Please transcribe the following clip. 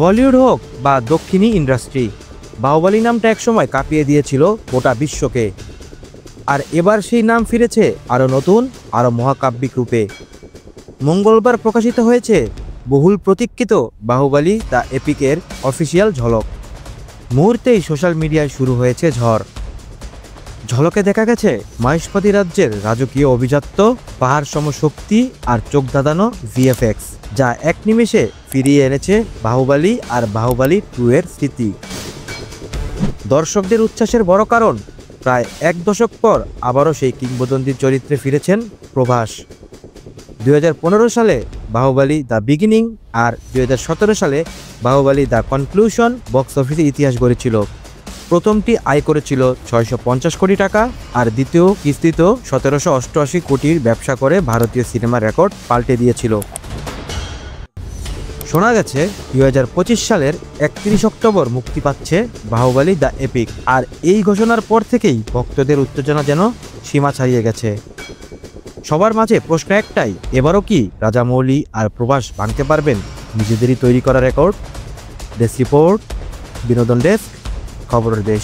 বলিউড হোক বা দক্ষিণী ইন্ডাস্ট্রি, বাহুবলী নামটা একসময় কাঁপিয়ে দিয়েছিল গোটা বিশ্বকে। আর এবার সেই নাম ফিরেছে আরও নতুন, আরও মহাকাব্যিক রূপে। মঙ্গলবার প্রকাশিত হয়েছে বহুল প্রতীক্ষিত বাহুবলী দ্য এপিকের অফিসিয়াল ঝলক। মুহূর্তেই সোশ্যাল মিডিয়ায় শুরু হয়েছে ঝড়। ঝলকে দেখা গেছে মহেশপতি রাজ্যের রাজকীয় অভিজাত্য, পাহাড় সম শক্তি আর চোখ ধাঁধানো ভিএফএক্স, যা এক নিমেষে ফিরিয়ে এনেছে বাহুবলী আর বাহুবলী 2 এর স্মৃতি। দর্শকদের উচ্ছ্বাসের বড় কারণ, প্রায় এক দশক পর আবারও সেই কিংবদন্তির চরিত্রে ফিরেছেন প্রভাস। 2015 সালে বাহুবলী দ্য বিগিনিং আর 2017 সালে বাহুবলী দ্য কনক্লুশন বক্স অফিসে ইতিহাস গড়েছিল। প্রথমটি আয় করেছিল 650 কোটি টাকা, আর দ্বিতীয় কিস্তিতেও 1788 কোটির ব্যবসা করে ভারতীয় সিনেমার রেকর্ড পাল্টে দিয়েছিল। শোনা গেছে 2025 সালের 31 অক্টোবর মুক্তি পাচ্ছে বাহুবলী দ্য এপিক। আর এই ঘোষণার পর থেকেই ভক্তদের উত্তেজনা যেন সীমা ছাড়িয়ে গেছে। সবার মাঝে প্রশ্ন একটাই, এবারও কি রাজামৌলি আর প্রভাস ভাঙতে পারবেন নিজেদেরই তৈরি করা রেকর্ড? ডেস্ক রিপোর্ট, বিনোদন ডেস্ক, খবরের দেশ।